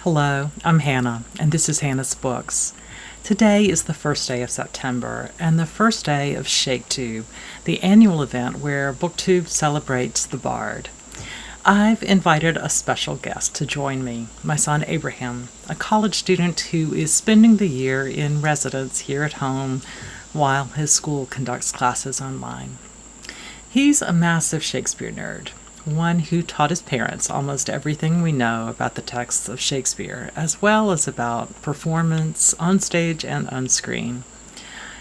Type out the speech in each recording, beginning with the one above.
Hello, I'm Hannah, and this is Hannah's Books. Today is the first day of September, and the first day of ShakeTube, the annual event where BookTube celebrates the Bard. I've invited a special guest to join me, my son Abraham, a college student who is spending the year in residence here at home while his school conducts classes online. He's a massive Shakespeare nerd, one who taught his parents almost everything we know about the texts of Shakespeare, as well as about performance on stage and on screen.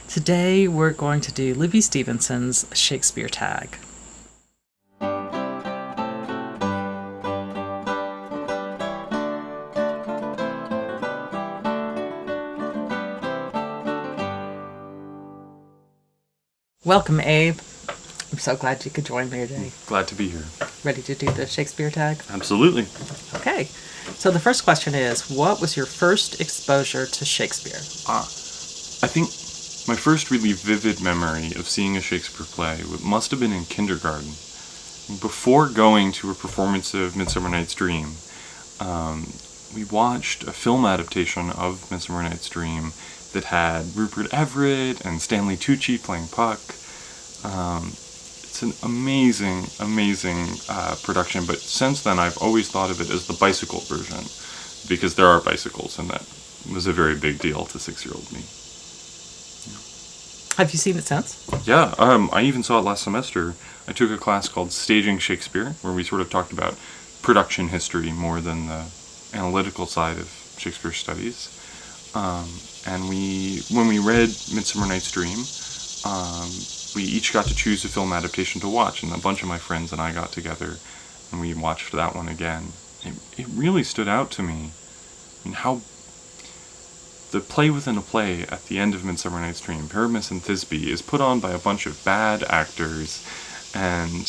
Today we're going to do Libby Stephenson's Shakespeare Tag. Welcome, Abe. I'm so glad you could join me today. Glad to be here. Ready to do the Shakespeare Tag? Absolutely. Okay. So the first question is, what was your first exposure to Shakespeare? I think my first really vivid memory of seeing a Shakespeare play must have been in kindergarten. Before going to a performance of Midsummer Night's Dream, we watched a film adaptation of Midsummer Night's Dream that had Rupert Everett and Stanley Tucci playing Puck. It's an amazing production, but since then I've always thought of it as the bicycle version, because there are bicycles, and that was a very big deal to 6-year-old me. Have you seen it since? Yeah, I even saw it last semester. I took a class called Staging Shakespeare, where we sort of talked about production history more than the analytical side of Shakespeare studies. And when we read Midsummer Night's Dream, we each got to choose a film adaptation to watch, and a bunch of my friends and I got together and we watched that one again. It really stood out to me. I mean, how the play within a play at the end of Midsummer Night's Dream, Pyramus and Thisbe, is put on by a bunch of bad actors, and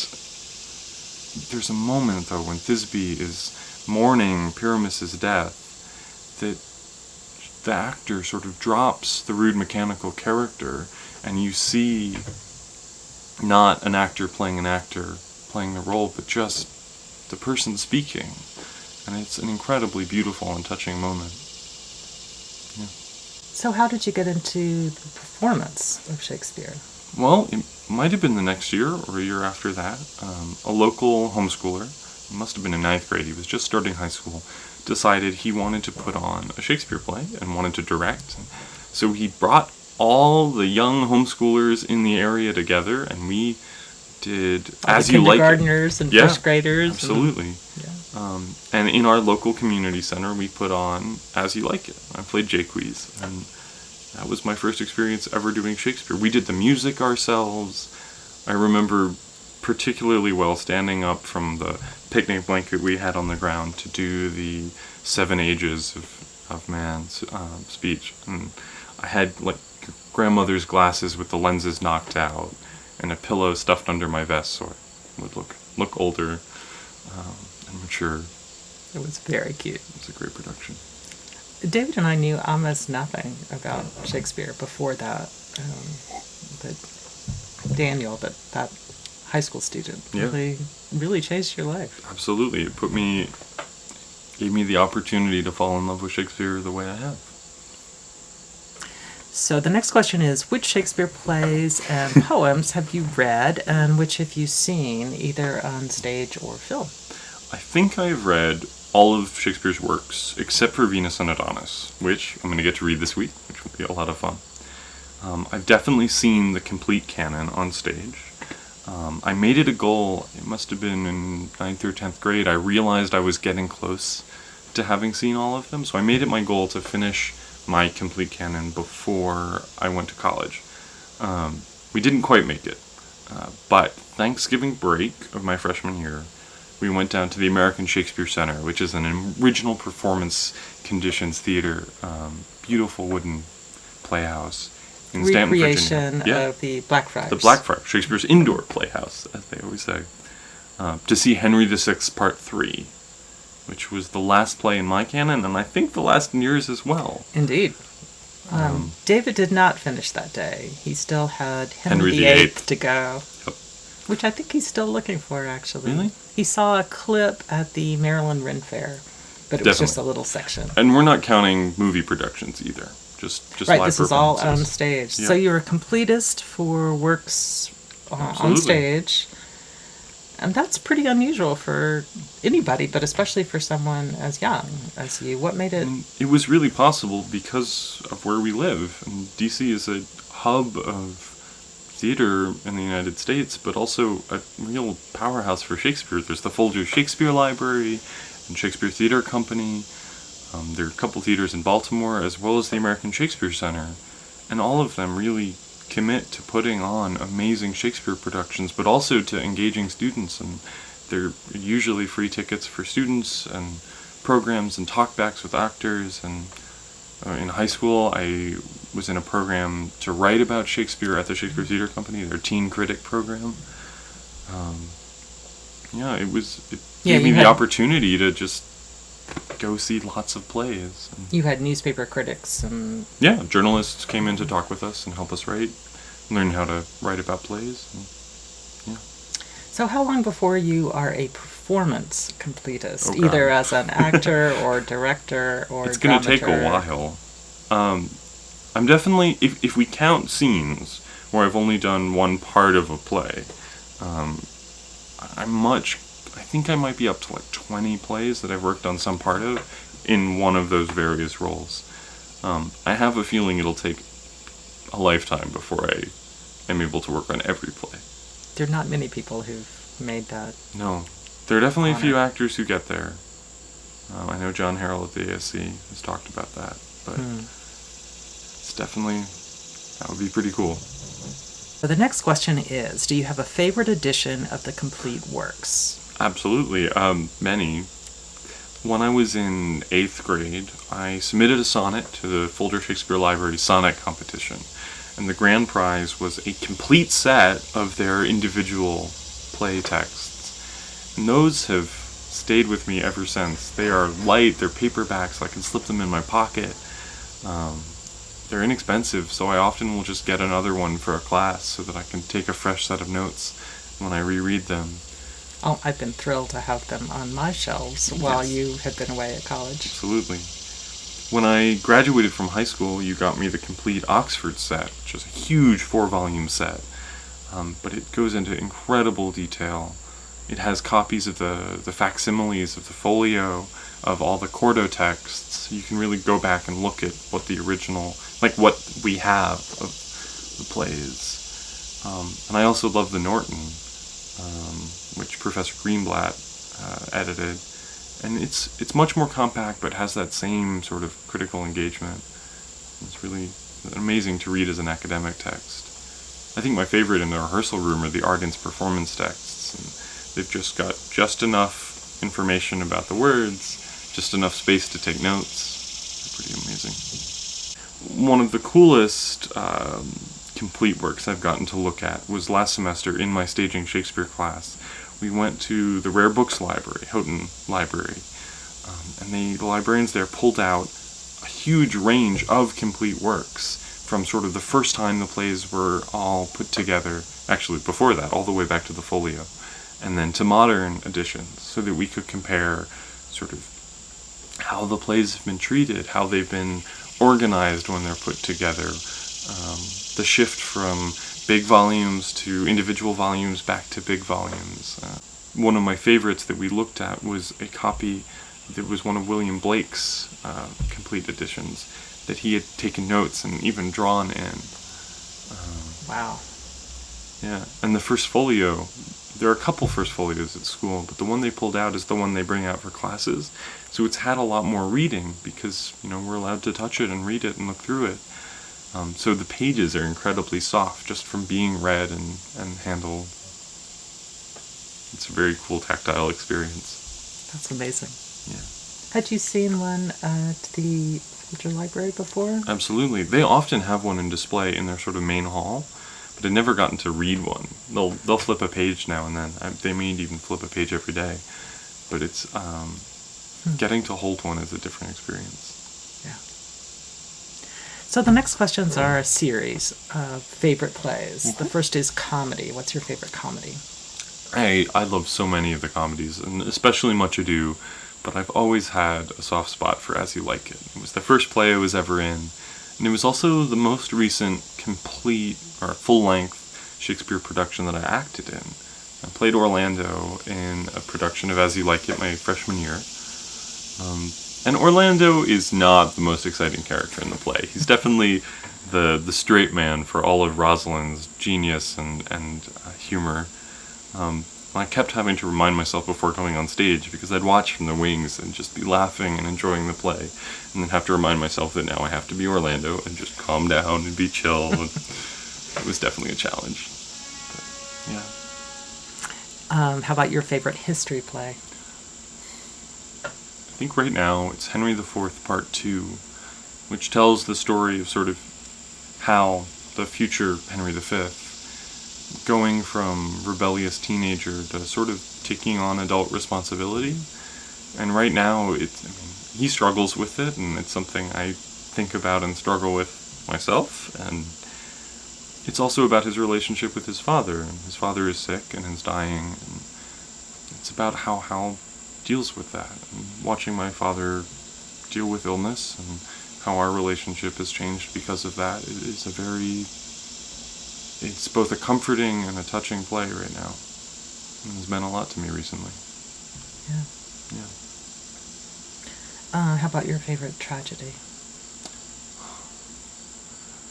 there's a moment, though, when Thisbe is mourning Pyramus's death, that the actor sort of drops the rude mechanical character, and you see not an actor playing the role, but just the person speaking. And it's an incredibly beautiful and touching moment. Yeah. So how did you get into the performance of Shakespeare? Well, it might have been the next year or a year after that. A local homeschooler, it must have been in 9th grade, he was just starting high school, decided he wanted to put on a Shakespeare play and wanted to direct. So he brought all the young homeschoolers in the area together, and we did As You Like It. Kindergartners and first graders. Absolutely. And in our local community center, we put on As You Like It. I played Jaques, and that was my first experience ever doing Shakespeare. We did the music ourselves. I remember particularly well standing up from the picnic blanket we had on the ground to do the 7 Ages of Man's speech. And I had like grandmother's glasses with the lenses knocked out and a pillow stuffed under my vest so I would look older and mature. It was very cute. It was a great production. David and I knew almost nothing about Shakespeare before that. But Daniel, that high school student, really changed your life. Absolutely. It gave me the opportunity to fall in love with Shakespeare the way I have. So the next question is, which Shakespeare plays and poems have you read, and which have you seen, either on stage or film? I think I've read all of Shakespeare's works, except for Venus and Adonis, which I'm going to get to read this week, which will be a lot of fun. I've definitely seen the complete canon on stage. I made it a goal, it must have been in 9th or 10th grade, I realized I was getting close to having seen all of them, so I made it my goal to finish my complete canon before I went to college. We didn't quite make it, but Thanksgiving break of my freshman year, we went down to the American Shakespeare Center, which is an original performance conditions theater, beautiful wooden playhouse in Stanton, Virginia. Recreation of the Blackfriars. The Blackfriars, Shakespeare's indoor playhouse, as they always say, to see Henry VI Part 3, which was the last play in my canon, and I think the last in yours as well. Indeed. David did not finish that day. He still had Henry VIII to go, which I think he's still looking for, actually. Really? He saw a clip at the Maryland Ren Fair But it was just a little section. And we're not counting movie productions either. Just right, live this is all performances. on stage. Yeah. So you're a completist for works on stage. And that's pretty unusual for anybody, but especially for someone as young as you. What made it... It was really possible because of where we live. And DC is a hub of theater in the United States, but also a real powerhouse for Shakespeare. There's the Folger Shakespeare Library and Shakespeare Theater Company. There are a couple theaters in Baltimore, as well as the American Shakespeare Center. And all of them really commit to putting on amazing Shakespeare productions, but also to engaging students. And they're usually free tickets for students and programs and talkbacks with actors. And in high school, I was in a program to write about Shakespeare at the Shakespeare Theater Company, their teen critic program. It gave me the opportunity to just go see lots of plays. You had newspaper critics and... Yeah, journalists came in to talk with us and help us write, learn how to write about plays. And, yeah. So how long before you are a performance completist, either as an actor or director or It's going to take a while. I'm definitely, if we count scenes where I've only done one part of a play, I think I might be up to like 20 plays that I've worked on some part of in one of those various roles. I have a feeling it'll take a lifetime before I am able to work on every play. There are not many people who've made that. No. There are definitely a few actors who get there. I know John Harrell at the ASC has talked about that, but it's definitely, that would be pretty cool. So the next question is, do you have a favorite edition of the complete works? Absolutely. Many. When I was in 8th grade, I submitted a sonnet to the Folger Shakespeare Library sonnet competition, and the grand prize was a complete set of their individual play texts. And those have stayed with me ever since. They are light, they're paperbacks, so I can slip them in my pocket. They're inexpensive, so I often will just get another one for a class so that I can take a fresh set of notes when I reread them. Oh, I've been thrilled to have them on my shelves while you had been away at college. Absolutely. When I graduated from high school, you got me the complete Oxford set, which is a huge 4-volume set. But it goes into incredible detail. It has copies of the facsimiles of the folio, of all the quarto texts. You can really go back and look at what the original, like what we have of the plays. And I also love the Norton, which Professor Greenblatt edited. And it's much more compact, but has that same sort of critical engagement. It's really amazing to read as an academic text. I think my favorite in the rehearsal room are the Ardent's performance texts. And they've just got just enough information about the words, just enough space to take notes. They're pretty amazing. One of the coolest complete works I've gotten to look at was last semester in my staging Shakespeare class. We went to the Rare Books Library, Houghton Library, and the librarians there pulled out a huge range of complete works from sort of the first time the plays were all put together, actually before that, all the way back to the folio, and then to modern editions, so that we could compare sort of how the plays have been treated, how they've been organized when they're put together, the shift from big volumes to individual volumes back to big volumes. One of my favorites that we looked at was a copy that was one of William Blake's complete editions that he had taken notes and even drawn in. Wow. Yeah, and the first folio, there are a couple first folios at school, but the one they pulled out is the one they bring out for classes. So it's had a lot more reading because, we're allowed to touch it and read it and look through it. So the pages are incredibly soft just from being read and handled. It's a very cool tactile experience. That's amazing. Yeah. Had you seen one at the Folger Library before? Absolutely. They often have one in display in their sort of main hall, but I've never gotten to read one. They'll flip a page now and then. They may even flip a page every day. But it's getting to hold one is a different experience. Yeah. So the next questions are a series of favorite plays. Mm-hmm. The first is comedy. What's your favorite comedy? I love so many of the comedies, and especially Much Ado but I've always had a soft spot for As You Like It. It was the first play I was ever in, and it was also the most recent complete or full-length Shakespeare production that I acted in. I played Orlando in a production of As You Like It my freshman year. And Orlando is not the most exciting character in the play. He's definitely the straight man for all of Rosalind's genius and humor. I kept having to remind myself before going on stage, because I'd watch from the wings and just be laughing and enjoying the play, and then have to remind myself that now I have to be Orlando and just calm down and be chill. And it was definitely a challenge. But, yeah. How about your favorite history play? I think right now it's Henry IV Part 2, which tells the story of sort of how the future Henry V, going from rebellious teenager to sort of taking on adult responsibility. And right now, he struggles with it, and it's something I think about and struggle with myself. And it's also about his relationship with his father. And his father is sick and is dying, and it's about how Hal deals with that. And watching my father deal with illness and how our relationship has changed because of that is it's both a comforting and a touching play right now. And it's meant a lot to me recently. Yeah. Yeah. How about your favorite tragedy?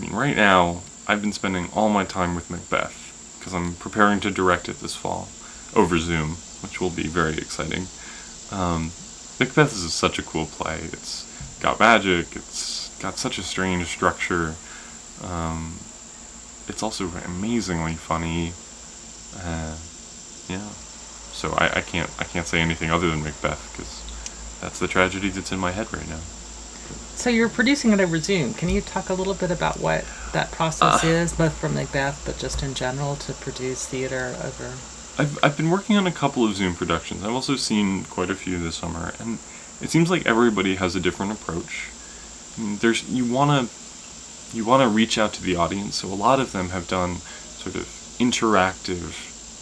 Right now, I've been spending all my time with Macbeth, because I'm preparing to direct it this fall, over Zoom, which will be very exciting. Macbeth is such a cool play. It's got magic, it's got such a strange structure. It's also amazingly funny. Yeah. So I can't say anything other than Macbeth, because that's the tragedy that's in my head right now. So you're producing it over Zoom. Can you talk a little bit about what that process is, both for Macbeth, but just in general, to produce theater over? I've been working on a couple of Zoom productions. I've also seen quite a few this summer, and it seems like everybody has a different approach. You want to reach out to the audience, so a lot of them have done sort of interactive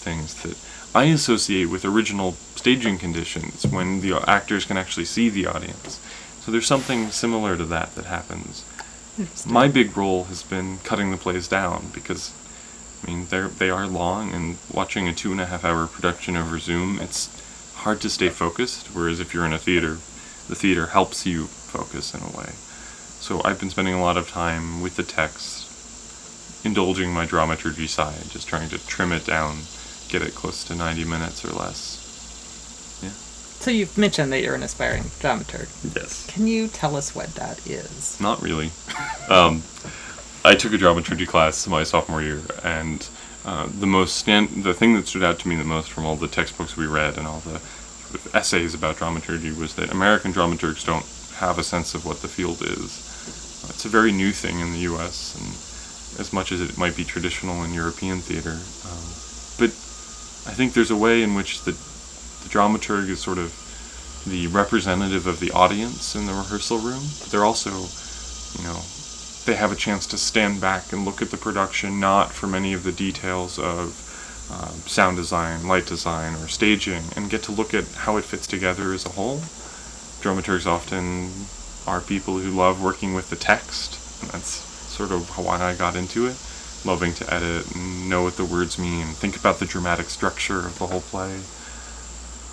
things that I associate with original staging conditions, when the actors can actually see the audience. So there's something similar to that happens. My big role has been cutting the plays down, because they are long, and watching a 2.5-hour production over Zoom, it's hard to stay focused, whereas if you're in a theater, the theater helps you focus in a way. So I've been spending a lot of time with the text, indulging my dramaturgy side, just trying to trim it down, get it close to 90 minutes or less. Yeah. So you've mentioned that you're an aspiring dramaturg. Yes. Can you tell us what that is? Not really. I took a dramaturgy class my sophomore year, and the thing that stood out to me the most from all the textbooks we read and all the sort of essays about dramaturgy was that American dramaturgs don't have a sense of what the field is. It's a very new thing in the U.S., and as much as it might be traditional in European theater, but I think there's a way in which the dramaturg is sort of the representative of the audience in the rehearsal room, but they're also, they have a chance to stand back and look at the production, not for many of the details of sound design, light design, or staging, and get to look at how it fits together as a whole. Dramaturgs often are people who love working with the text, and that's sort of why I got into it, loving to edit and know what the words mean, think about the dramatic structure of the whole play.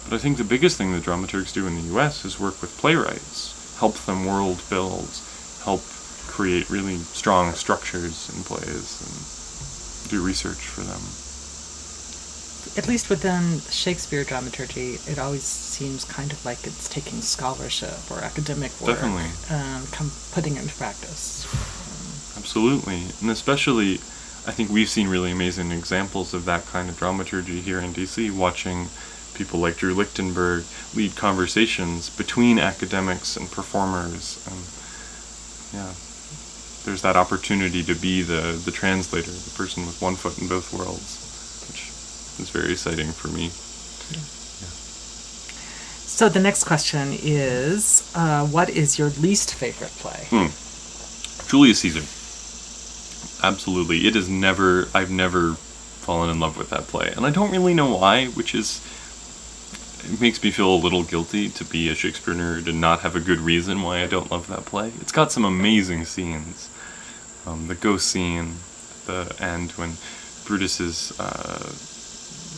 But I think the biggest thing that dramaturgs do in the U.S. is work with playwrights, help them world build, help create really strong structures in plays, and do research for them. At least within Shakespeare dramaturgy, it always seems kind of like it's taking scholarship or academic work, Definitely, putting it into practice. Absolutely, and especially, I think we've seen really amazing examples of that kind of dramaturgy here in DC, watching people like Drew Lichtenberg lead conversations between academics and performers, and there's that opportunity to be the translator, the person with one foot in both worlds, which is very exciting for me. Yeah. So the next question is, what is your least favorite play? Julius Caesar. Absolutely. I've never fallen in love with that play, and I don't really know why, which is, it makes me feel a little guilty to be a Shakespeare nerd and not have a good reason why I don't love that play. It's got some amazing scenes. The ghost scene at the end when Brutus's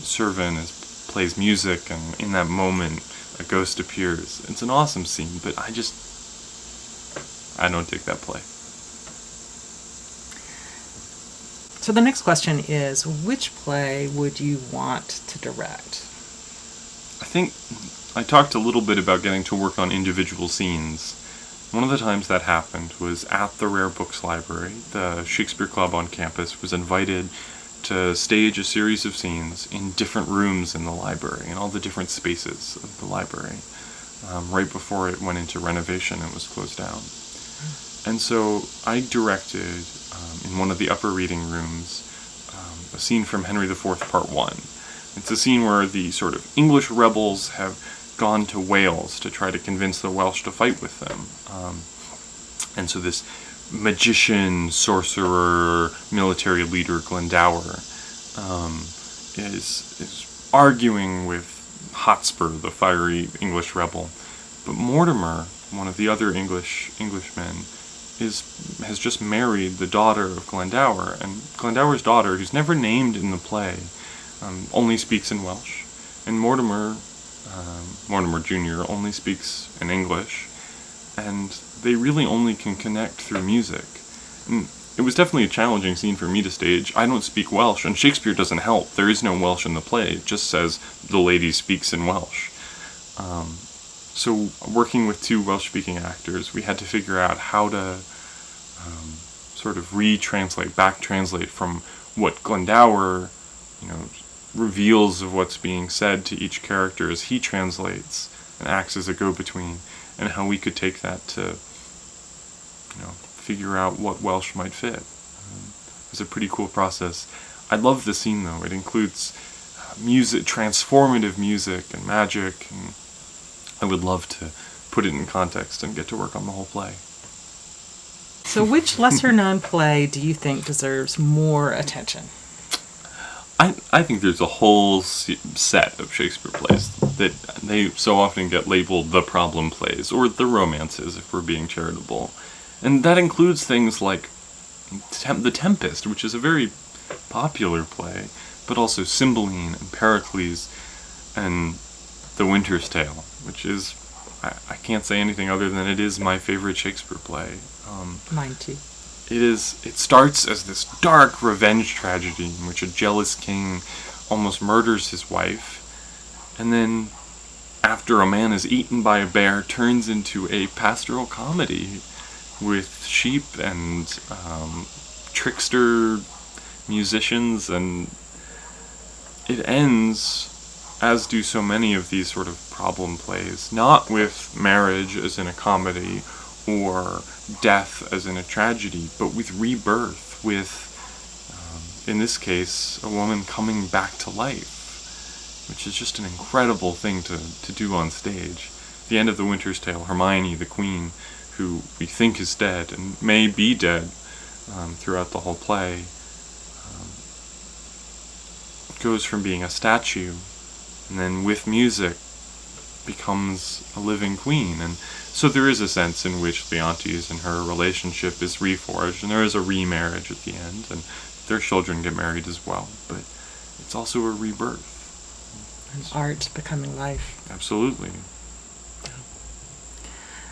servant plays music, and in that moment a ghost appears. It's an awesome scene, but I don't dig that play. So the next question is, which play would you want to direct? I think I talked a little bit about getting to work on individual scenes. One of the times that happened was at the Rare Books Library. The Shakespeare Club on campus was invited to stage a series of scenes in different rooms in the library, in all the different spaces of the library, right before it went into renovation and was closed down. And so I directed, in one of the upper reading rooms, a scene from Henry IV, Part 1. It's a scene where the sort of English rebels have gone to Wales to try to convince the Welsh to fight with them. And so this magician, sorcerer, military leader, Glendower, is arguing with Hotspur, the fiery English rebel. But Mortimer, one of the other Englishmen, has just married the daughter of Glendower, and Glendower's daughter, who's never named in the play, only speaks in Welsh, and Mortimer Jr. only speaks in English, and they really only can connect through music. And it was definitely a challenging scene for me to stage. I don't speak Welsh, and Shakespeare doesn't help. There is no Welsh in the play. It just says the lady speaks in Welsh. So working with two Welsh-speaking actors, we had to figure out how to sort of back translate from what Glendower, reveals of what's being said to each character as he translates and acts as a go-between, and how we could take that to, figure out what Welsh might fit. It was a pretty cool process. I love the scene, though. It includes music, transformative music and magic, and I would love to put it in context and get to work on the whole play. So which lesser-known play do you think deserves more attention? I think there's a whole set of Shakespeare plays that they so often get labeled the problem plays, or the romances, if we're being charitable. And that includes things like The Tempest, which is a very popular play, but also Cymbeline and Pericles and The Winter's Tale, which is, I can't say anything other than it is my favorite Shakespeare play. Mine too. It starts as this dark revenge tragedy in which a jealous king almost murders his wife, and then, after a man is eaten by a bear, turns into a pastoral comedy with sheep and trickster musicians, and it ends, as do so many of these sort of problem plays, not with marriage as in a comedy or death as in a tragedy, but with rebirth, with, in this case, a woman coming back to life, which is just an incredible thing to do on stage. At the end of The Winter's Tale, Hermione, the queen, who we think is dead, and may be dead throughout the whole play, goes from being a statue, and then with music becomes a living queen. And so there is a sense in which Leontes and her relationship is reforged, and there is a remarriage at the end, and their children get married as well. But it's also a rebirth. And art becoming life. Absolutely.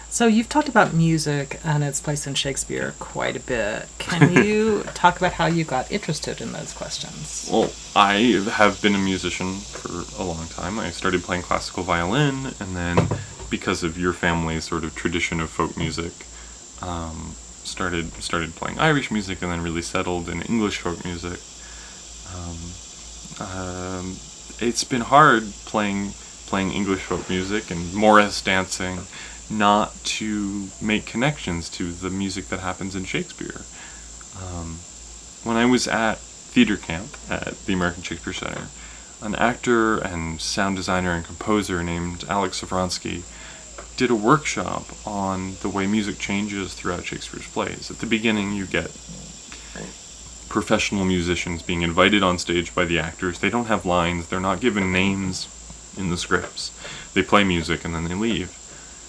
So you've talked about music and its place in Shakespeare quite a bit. Can you talk about how you got interested in those questions? Well, I have been a musician for a long time. I started playing classical violin, and then, because of your family's sort of tradition of folk music, started playing Irish music, and then really settled in English folk music. It's been hard playing English folk music and Morris dancing, not to make connections to the music that happens in Shakespeare. When I was at theater camp at the American Shakespeare Center, an actor and sound designer and composer named Alex Savronsky did a workshop on the way music changes throughout Shakespeare's plays. At the beginning, you get professional musicians being invited on stage by the actors. They don't have lines, they're not given names, in the scripts. They play music and then they leave.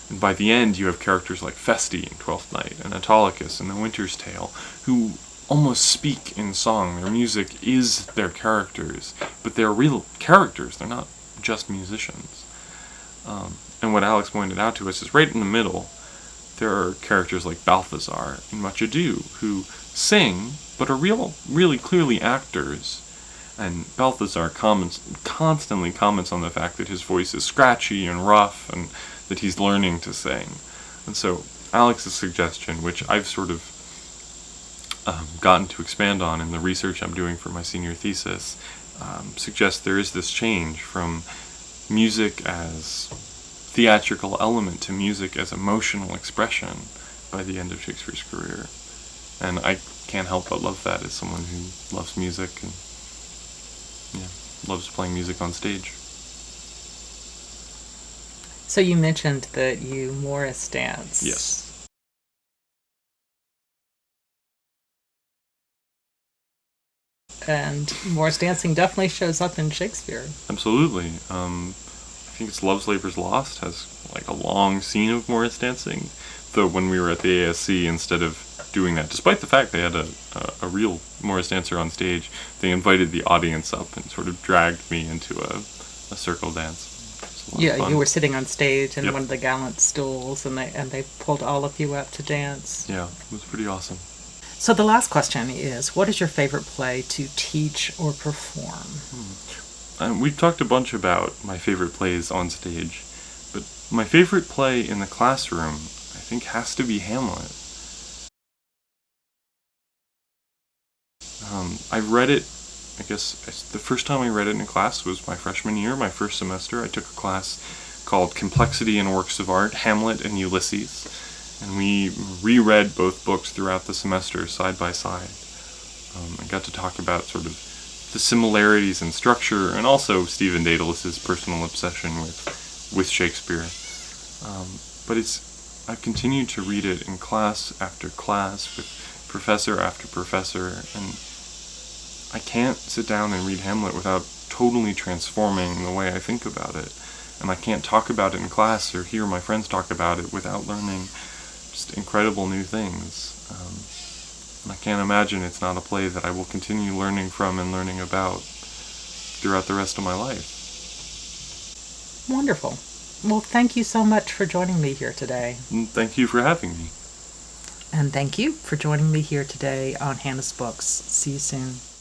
And by the end, you have characters like Feste in Twelfth Night and Autolycus in The Winter's Tale, who almost speak in song. Their music is their characters, but they're real characters. They're not just musicians. And what Alex pointed out to us is right in the middle, there are characters like Balthazar in Much Ado, who sing, but are really clearly actors. And Balthazar constantly comments on the fact that his voice is scratchy and rough, and that he's learning to sing. And so Alex's suggestion, which I've sort of gotten to expand on in the research I'm doing for my senior thesis, suggests there is this change from music as theatrical element to music as emotional expression by the end of Shakespeare's career. And I can't help but love that as someone who loves music and loves playing music on stage. So you mentioned that you Morris dance. Yes. And Morris dancing definitely shows up in Shakespeare. Absolutely. I think it's Love's Labour's Lost has like a long scene of Morris dancing. Though when we were at the ASC, instead of doing that, despite the fact they had a real Morris dancer on stage, they invited the audience up and sort of dragged me into a circle dance. Yeah, you were sitting on stage in Yep. one of the gallant stools, and they pulled all of you up to dance. Yeah, it was pretty awesome. So the last question is, what is your favorite play to teach or perform? We've talked a bunch about my favorite plays on stage, but my favorite play in the classroom, I think, has to be Hamlet. I read it, I guess the first time I read it in class was my freshman year, my first semester. I took a class called Complexity in Works of Art, Hamlet and Ulysses, and we reread both books throughout the semester side by side. I got to talk about sort of the similarities in structure and also Stephen Dedalus' personal obsession with Shakespeare. But I've continued to read it in class after class with professor after professor, and I can't sit down and read Hamlet without totally transforming the way I think about it. And I can't talk about it in class or hear my friends talk about it without learning just incredible new things. And I can't imagine it's not a play that I will continue learning from and learning about throughout the rest of my life. Wonderful. Well, thank you so much for joining me here today. And thank you for having me. And thank you for joining me here today on Hannah's Books. See you soon.